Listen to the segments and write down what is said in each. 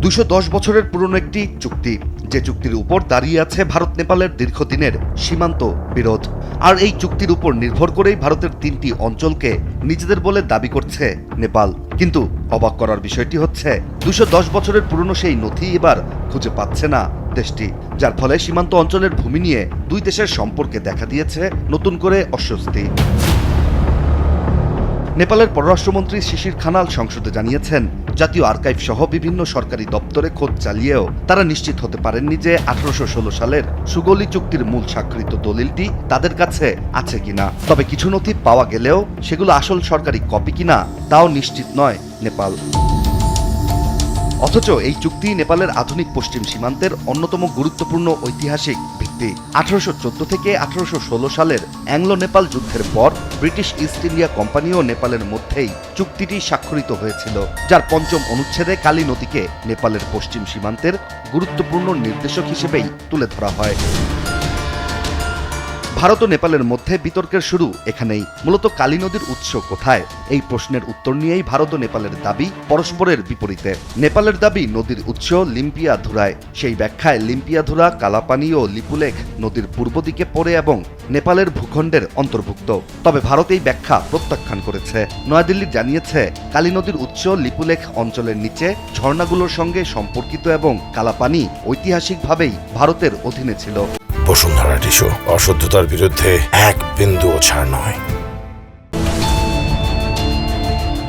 ২১০ বছরের পুরনো একটি চুক্তি, যে চুক্তির উপর দাঁড়িয়ে আছে ভারত নেপালের দীর্ঘদিনের সীমান্ত বিরোধ। আর এই চুক্তির উপর নির্ভর করেই ভারতের ৩টি অঞ্চলকে নিজেদের বলে দাবি করছে নেপাল। কিন্তু অবাক করার বিষয়টি হচ্ছে ২১০ বছরের পুরনো সেই নথি এবার খুঁজে পাচ্ছে না দেশটি, যার ফলে সীমান্ত অঞ্চলের ভূমি নিয়ে দুই দেশের সম্পর্কে দেখা দিয়েছে নতুন করে অস্বস্তি। নেপালের পররাষ্ট্রমন্ত্রী শিশির খানাল সংসদে জানিয়েছেন, জাতীয় আর্কাইভ সহ বিভিন্ন সরকারি দপ্তরে খোঁজ চালিয়েও তারা নিশ্চিত হতে পারেননি যে ১৮১৬ সালের সুগৌলি চুক্তির মূল স্বাক্ষরিত দলিলটি তাদের কাছে আছে কিনা। তবে কিছু নথি পাওয়া গেলেও সেগুলো আসল সরকারি কপি কিনা তাও নিশ্চিত নয় নেপাল। অথচ এই চুক্তি নেপালের আধুনিক পশ্চিম সীমান্তের অন্যতম গুরুত্বপূর্ণ ঐতিহাসিক ভিত্তি। ১৮১৪ থেকে ১৮১৬ সালের অ্যাংলো নেপাল যুদ্ধের পর ব্রিটিশ ইস্ট ইন্ডিয়া কোম্পানি ও নেপালের মধ্যেই চুক্তিটি স্বাক্ষরিত হয়েছিল, যার ৫ম অনুচ্ছেদে কালী নদীকে নেপালের পশ্চিম সীমান্তের গুরুত্বপূর্ণ নির্দেশক হিসেবেই তুলে ধরা হয়। ভারত ও নেপালের মধ্যে বিতর্কের শুরু এখানেই। মূলত কালী নদীর উৎস কোথায়, এই প্রশ্নের উত্তর নিয়েই ভারত ও নেপালের দাবি পরস্পরের বিপরীতে। নেপালের দাবি নদীর উৎস লিম্পিয়াধুরায়, সেই ব্যাখ্যায় লিম্পিয়াধুরা কালাপানি ও লিপুলেখ নদীর পূর্ব দিকে পড়ে এবং নেপালের ভূখণ্ডের অন্তর্ভুক্ত। তবে ভারত এই ব্যাখ্যা প্রত্যাখ্যান করেছে। নয়াদিল্লি জানিয়েছে, কালী নদীর উৎস লিপুলেখ অঞ্চলের নিচে ঝর্ণাগুলোর সঙ্গে সম্পর্কিত এবং কালাপানি ঐতিহাসিকভাবেই ভারতের অধীনে ছিল। বসুন্ধরা টিস্যু, অশুদ্ধতার বিরুদ্ধে এক বিন্দুও ছাড় নয়।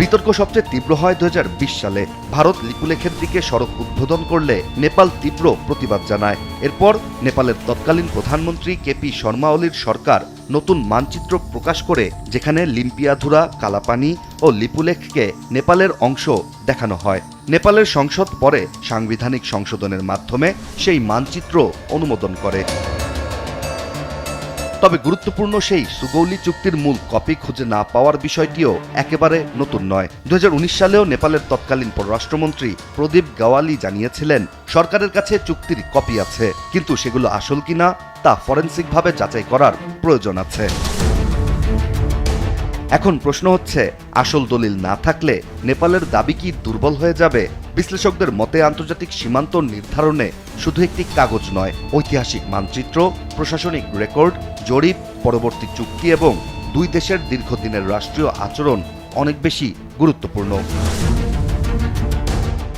বিতর্ক সবচেয়ে তীব্র হয় ২০২০ সালে। ভারত লিপুলেখের দিকে সড়ক উদ্বোধন করলে নেপাল তীব্র প্রতিবাদ জানায়। এরপর নেপালের তৎকালীন প্রধানমন্ত্রী কেপি শর্মা ওলির সরকার নতুন মানচিত্র প্রকাশ করে, যেখানে লিম্পিয়াধুরা, কালাপানি ও লিপুলেখকে নেপালের অংশ দেখানো হয়। নেপালের সংসদ পরে সাংবিধানিক সংশোধনের মাধ্যমে সেই মানচিত্র অনুমোদন করে। তবে গুরুত্বপূর্ণ সেই সুগৌলি চুক্তির মূল কপি খুঁজে না পাওয়ার বিষয়টিও একেবারে নতুন নয়। ২০১৯ সালেও নেপালের তৎকালীন পররাষ্ট্রমন্ত্রী প্রদীপ গাওয়ালি জানিয়েছিলেন, সরকারের কাছে চুক্তির কপি আছে, কিন্তু সেগুলো আসল কিনা তা ফরেনসিকভাবে যাচাই করার প্রয়োজন আছে। এখন প্রশ্ন হচ্ছে, আসল দলিল না থাকলে নেপালের দাবি কি দুর্বল হয়ে যাবে? বিশ্লেষকদের মতে আন্তর্জাতিক সীমান্ত নির্ধারণে শুধু একটি কাগজ নয়, ঐতিহাসিক মানচিত্র, প্রশাসনিক রেকর্ড, জরিপ, পরবর্তী চুক্তি এবং দুই দেশের দীর্ঘদিনের রাষ্ট্রীয় আচরণ অনেক বেশি গুরুত্বপূর্ণ।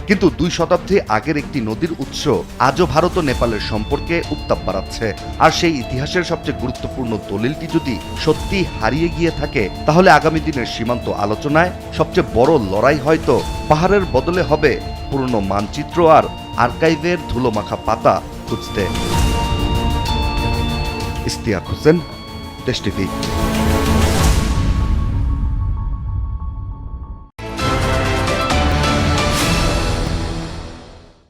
কিন্তু ২ শতাব্দী আগের একটি নদীর উৎস আজও ভারত ও নেপালের সম্পর্কে উত্তাপ বাড়াচ্ছে। আর সেই ইতিহাসের সবচেয়ে গুরুত্বপূর্ণ দলিলটি যদি সত্যি হারিয়ে গিয়ে থাকে, তাহলে আগামী দিনের সীমান্ত আলোচনায় সবচেয়ে বড় লড়াই হয়তো পাহাড়ের বদলে হবে পুরনো মানচিত্র আর আর্কাইভের ধুলোমাখা পাতা খুঁজতে। ইশতিয়াক হোসেন, দেশ টিভি।